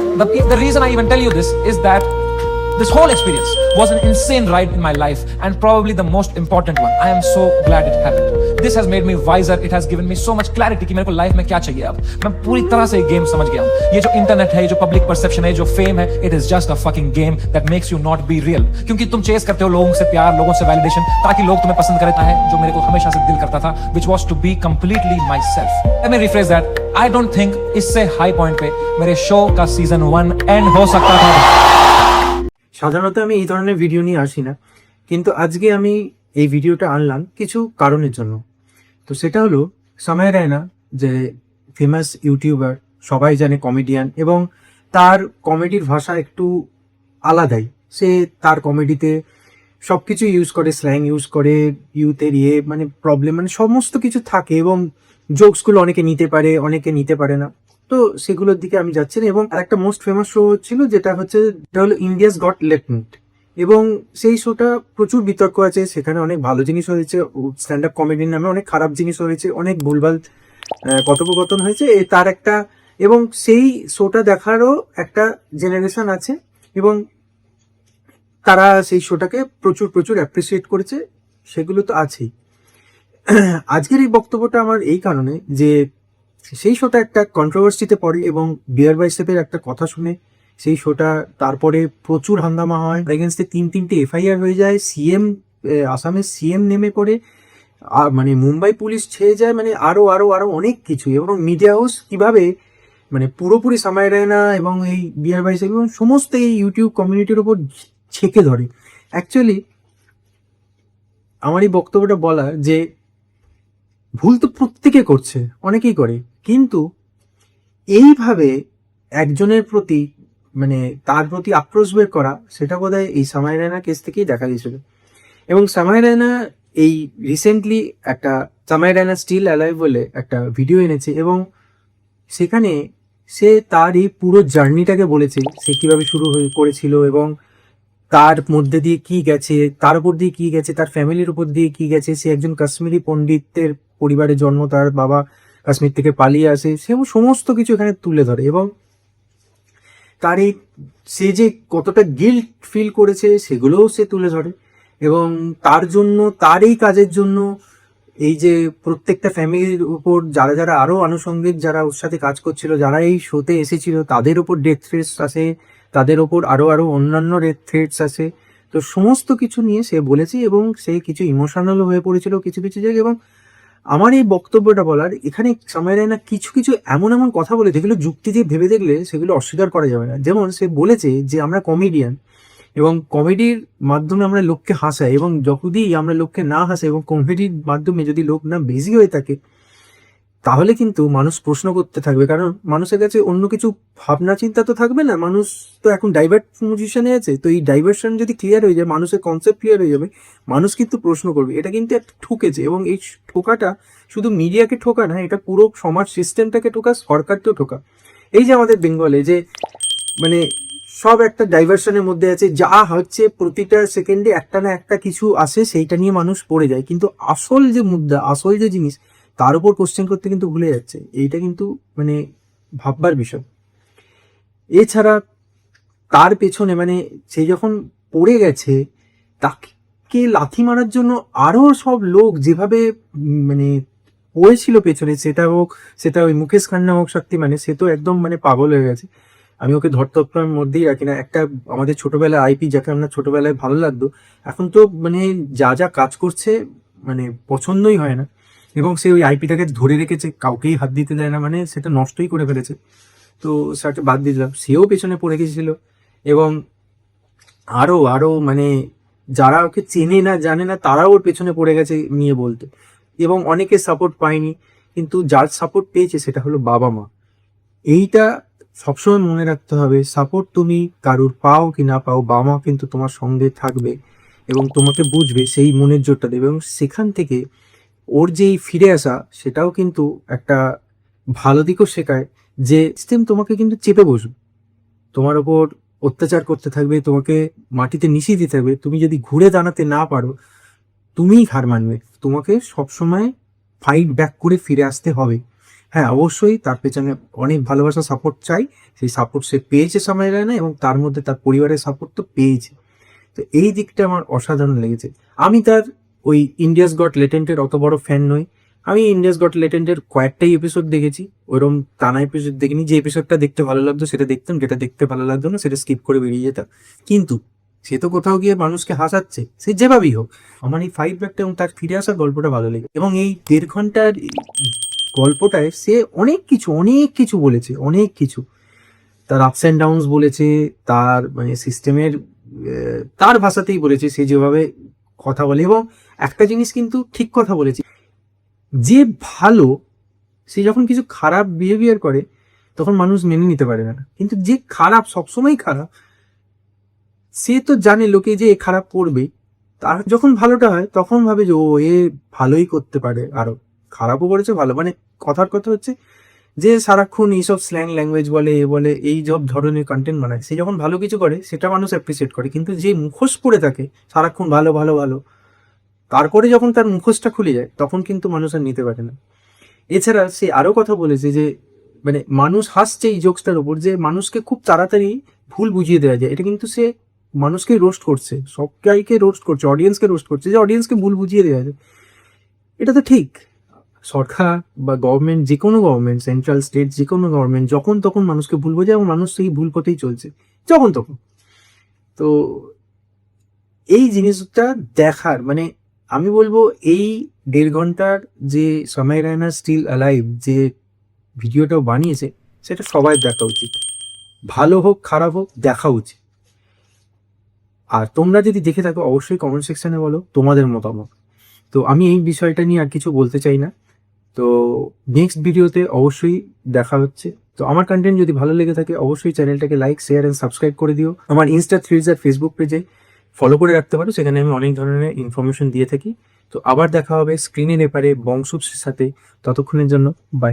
The reason I even tell you this is that this whole experience was an insane ride in my life and probably the most important one. I am so glad it happened. This has made me wiser. It has given me so much clarity कि मेरे को life में क्या चाहिए अब. मैं पूरी तरह से गेम समझ गया हूँ. ये जो इंटरनेट है, ये जो पब्लिक परसेप्शन है, जो फेम है, it is just a fucking game that makes you not be real. क्योंकि तुम चेस करते हो लोगों से प्यार, लोगों से वैलिडेशन, ताकि लोग तुम्हें पसंद करता है, जो मेरे को हमेशा से दिल करता था, which was to be completely myself. Let me rephrase that. I don't think इससे हाई पॉइंट पे मेरे शो का सीजन 1 एंड हो सकता था. সাধারণত আমি এই ধরনের ভিডিও নিয়ে আসি না, কিন্তু আজকে আমি এই ভিডিওটা আনলাম কিছু কারণের জন্য। তো সেটা হলো সময় রায়না, যে ফেমাস ইউটিউবার, সবাই জানে, কমেডিয়ান, এবং তার কমেডির ভাষা একটু আলাদাই। সে তার কমেডিতে সব কিছু ইউজ করে, স্ল্যাং ইউজ করে, ইউথের মানে প্রবলেম, মানে সমস্ত কিছু থাকে, এবং জোকসগুলো অনেকে নিতে পারে, অনেকে নিতে পারে না। তো সেগুলোর দিকে আমি যাচ্ছি না। এবং একটা মোস্ট ফেমাস শো ছিল যেটা হলো ইন্ডিয়াস গট লেটেন্ট, এবং সেই শোটা প্রচুর বিতর্ক আছে। সেখানে অনেক ভালো জিনিস হয়েছে, স্ট্যান্ড আপ কমেডির নামে অনেক খারাপ জিনিস হয়েছে, অনেক ভুলভাল কথোপকথন হয়েছে তার একটা। এবং সেই শোটা দেখারও একটা জেনারেশন আছে, এবং তারা সেই শোটাকে প্রচুর প্রচুর অ্যাপ্রিসিয়েট করেছে, সেগুলো তো আছেই। আজকের এই বক্তব্যটা আমার এই কারণে যে সেই শোটা একটা কন্ট্রোভার্সিতে পড়ে, এবং বিয়ার বাইসেপের একটা কথা শুনে সেই শোটা তারপরে প্রচুর হাঙ্গামা হয়, এগেনস্টে তিনটে এফআইআর হয়ে যায়, আসামের সিএম নেমে পড়ে, মানে মুম্বাই পুলিশ ছেয়ে যায়, মানে আরো আরো আরো অনেক কিছু। এবং মিডিয়া হাউস কিভাবে মানে পুরোপুরি সময় রায়না এবং এই বিয়ার বাইসেপ এবং সমস্ত এই ইউটিউব কমিউনিটির ওপর ছেঁকে ধরে। অ্যাকচুয়ালি আমার এই বক্তব্যটা বলা যে ভুল তো প্রত্যেকে করছে, অনেকেই করে, কিন্তু এইভাবে একজনের প্রতি মানে তার প্রতি আক্রোশ বের করা, সেটা বোধহয় এই সময় রায়না কেস থেকেই দেখা গেছিল। এবং সময় রায়না এই রিসেন্টলি একটা সময় রায়না স্টিল অ্যালাইভ বলে একটা ভিডিও এনেছে, এবং সেখানে সে তার এই পুরো জার্নিটাকে বলেছে, সে কিভাবে শুরু করেছিল, এবং তার মধ্যে দিয়ে কি গেছে, তার উপর দিয়ে কি গেছে, তার ফ্যামিলির উপর দিয়ে কি গেছে। সে একজন কাশ্মীরি পণ্ডিতের পরিবারে জন্ম, তার বাবা কাশ্মীর থেকে পালিয়ে আসে, সে সমস্ত কিছু এখানে তুলে ধরে। এবং তার এই সে যে কতটা গিল্ট ফিল করেছে সেগুলোও সে তুলে ধরে। এবং তার জন্য, তার এই কাজের জন্য, এই যে প্রত্যেকটা ফ্যামিলির উপর যারা যারা আরো আনুষঙ্গিক যারা ওর সাথে কাজ করছিল, যারা এই শোতে এসেছিল, তাদের ওপর ডেথ থ্রেটস আসে, তাদের ওপর আরো আরো অন্যান্য ডেথ থ্রেটস আসে। তো সমস্ত কিছু নিয়ে সে বলেছে, এবং সে কিছু ইমোশনাল হয়ে পড়েছিল কিছু কিছু জায়গায়। এবং আমার এই বক্তব্যটা বলার এখানে সময় রায়না কিছু কিছু এমন এমন কথা বলে যেগুলো যুক্তি দিয়ে ভেবে দেখলে সেগুলো অস্বীকার করা যাবে না। যেমন সে বলেছে যে আমরা কমেডিয়ান, এবং কমেডির মাধ্যমে আমরা লোককে হাসাই, এবং যতদিন আমরা লোককে না হাসাই এবং কমেডির মাধ্যমে যদি লোক না বেশি হয়ে থাকে, তাহলে কিন্তু মানুষ প্রশ্ন করতে থাকবে, কারণ মানুষের কাছে অন্য কিছু ভাবনা চিন্তা তো থাকবে না। মানুষ তো এখন ডাইভার্ট পজিশনে আছে, তো এই ডাইভার্সন যদি ক্লিয়ার হয়ে যায়, মানুষের কনসেপ্ট ক্লিয়ার হয়ে যাবে, মানুষ কিন্তু প্রশ্ন করবে। এটা কিন্তু একটা ঠুকেছে, এবং এই ঠোকাটা শুধু মিডিয়াকে ঠোকা না, এটা পুরো সমাজ সিস্টেমটাকে ঠোকা, সরকারকেও ঠোকা। এই যে আমাদের বেঙ্গলে যে মানে সব একটা ডাইভার্সনের মধ্যে আছে, যা হচ্ছে প্রতিটা সেকেন্ডে একটা না একটা কিছু আসে, সেইটা নিয়ে মানুষ পড়ে যায়, কিন্তু আসল যে মুদ্রা, আসল যে জিনিস, তার উপর কোশ্চেন করতে কিন্তু ভুলে যাচ্ছে। এইটা কিন্তু মানে ভাববার বিষয়। এছাড়া তার পেছনে মানে সে যখন পড়ে গেছে, তাকে লাথি মারার জন্য আরো সব লোক যেভাবে মানে পড়েছিল পেছনে, সেটা ওই মুকেশ খান্না হোক শক্তিমানে, সে তো একদম মানে পাগল হয়ে গেছে। আমি ওকে ধরতত্ত্বের মধ্যেই রাখি না। একটা আমাদের ছোটবেলায় আইপি, যাকে আমরা ছোটবেলায় ভালো লাগতো, এখন তো মানে যা যা কাজ করছে মানে পছন্দই হয় না। এবং সে ওই আইপিটাকে ধরে রেখেছে, কাউকেই হাত দিতে দেয় না, মানে সেটা নষ্টই করে ফেলেছে। তো সেটা বাদ দিলাম, সেও পেছনে পড়ে গেছিল। এবং আরো আরো মানে যারা ওকে চেনে না জানে না, তারাও ওর পেছনে পড়ে গেছে নিয়ে বলতে। এবং অনেকে সাপোর্ট পায়নি, কিন্তু যার সাপোর্ট পেয়েছে সেটা হলো বাবা মা। এইটা সবসময় মনে রাখতে হবে, সাপোর্ট তুমি কারুর পাও কি না পাও, বাবা মা কিন্তু তোমার সঙ্গে থাকবে এবং তোমাকে বুঝবে, সেই মনের জোরটা দেবে। এবং সেখান থেকে ওর যেই ফিরে আসা, সেটাও কিন্তু একটা ভালো দিকও শেখায়, যে সিস্টেম তোমাকে কিন্তু চেপে বসবে, তোমার ওপর অত্যাচার করতে থাকবে, তোমাকে মাটিতে মিশিয়ে দিতে থাকবে। তুমি যদি ঘুরে দাঁড়াতে না পারো, তুমিই হার মানবে, তোমাকে সবসময় ফাইট ব্যাক করে ফিরে আসতে হবে। হ্যাঁ, অবশ্যই তার পেছনে অনেক ভালোবাসা সাপোর্ট চাই। সেই সাপোর্ট সে পেয়েছে সময় রায়না, এবং তার মধ্যে তার পরিবারের সাপোর্ট তো পেয়েছে। তো এই দিকটা আমার অসাধারণ লেগেছে। আমি তার ওই ইন্ডিয়াস গট লেটেন্টের অত বড় ফ্যান নই। আমি ইন্ডিয়াস গট লেটেন্টের কয়েকটাই এপিসোড দেখেছি, ওইরকম টানা এপিসোড দেখিনি। যে এপিসোডটা দেখতে ভালো লাগতো সেটা দেখতাম, যেটা দেখতে ভালো লাগতো না সেটা স্কিপ করে বেরিয়ে যেতাম। কিন্তু সে তো কোথাও গিয়ে মানুষকে হাসাচ্ছে, সে যেভাবেই হোক। আমার এই ফাইট ব্যাকটা এবং তার ফিরে আসার গল্পটা ভালো লেগে, এবং এই 1.5 ঘন্টার গল্পটায় সে অনেক কিছু বলেছে, অনেক কিছু। তার আপস অ্যান্ড ডাউনস বলেছে, তার মানে সিস্টেমের তার ভাষাতেই বলেছে, সে যেভাবে কথা বলে। এবং একটা জিনিস কিন্তু ঠিক কথা বলেছে, যে ভালো সে যখন কিছু খারাপ বিহেভিয়ার করে তখন মানুষ মেনে নিতে পারে না, কিন্তু যে খারাপ, সবসময় খারাপ, সে তো জানে লোকে যে এ খারাপ করবে। তার যখন ভালোটা হয় তখন ভাবে যে ও এ ভালোই করতে পারে, আরো খারাপও করেছে ভালো। মানে কথার কথা হচ্ছে যে সারাক্ষণ এইসব স্ল্যাং ল্যাঙ্গুয়েজ বলে, এ বলে, এই সব ধরনের কন্টেন্ট বানায়, সে যখন ভালো কিছু করে সেটা মানুষ অ্যাপ্রিসিয়েট করে। কিন্তু যে মুখোশ পরে থাকে সারাক্ষণ ভালো ভালো ভালো, তারপরে যখন তার মুখোশটা খুলে যায় তখন কিন্তু মানুষ আর নিতে পারে না। এছাড়া সে আরো কথা বলেছে যে মানে মানুষ হাসছে এই জোকসটার উপর, যে মানুষকে খুব তাড়াতাড়ি ভুল বুঝিয়ে দেওয়া যায়। এটা কিন্তু সে মানুষকে রোস্ট করছে, সবাইকে রোস্ট করছে, অডিয়েন্সকে রোস্ট করছে, যে অডিয়েন্সকে ভুল বুঝিয়ে দেওয়া যায়। এটা তো ঠিক। সরকার বা গভর্নমেন্ট, যে কোনো গভর্নমেন্ট, সেন্ট্রাল স্টেট, যে কোনো গভর্নমেন্ট যখন তখন মানুষকে ভুল বোঝায়, এবং মানুষ সেই ভুল পথেই চলছে যখন তখন। তো এই জিনিসটা দেখার মানে আমি বলবো এই 1.5 ঘন্টার যে সময় রায়না স্টিল অ্যালাইভ যে ভিডিওটাও বানিয়েছে, সেটা সবাই দেখা উচিত। ভালো হোক খারাপ হোক দেখা উচিত। আর তোমরা যদি দেখে থাকো অবশ্যই কমেন্ট সেকশনে বলো তোমাদের মতামত। তো আমি এই বিষয়টা নিয়ে আর কিছু বলতে চাই না। তো নেক্সট ভিডিওতে অবশ্যই দেখা হচ্ছে। তো আমার কন্টেন্ট যদি ভালো লেগে থাকে অবশ্যই চ্যানেলটাকে লাইক, শেয়ার এন্ড সাবস্ক্রাইব করে দিও। আমার ইনস্টা থ্রিজ আর ফেসবুক পেজে ফলো করে রাখতে পারো, সেখানে আমি অনেক ধরনের ইনফরমেশন দিয়ে থাকি। তো আবার দেখা হবে স্ক্রিনের এপারে বংশুর সাথে। ততক্ষণের জন্য বাই।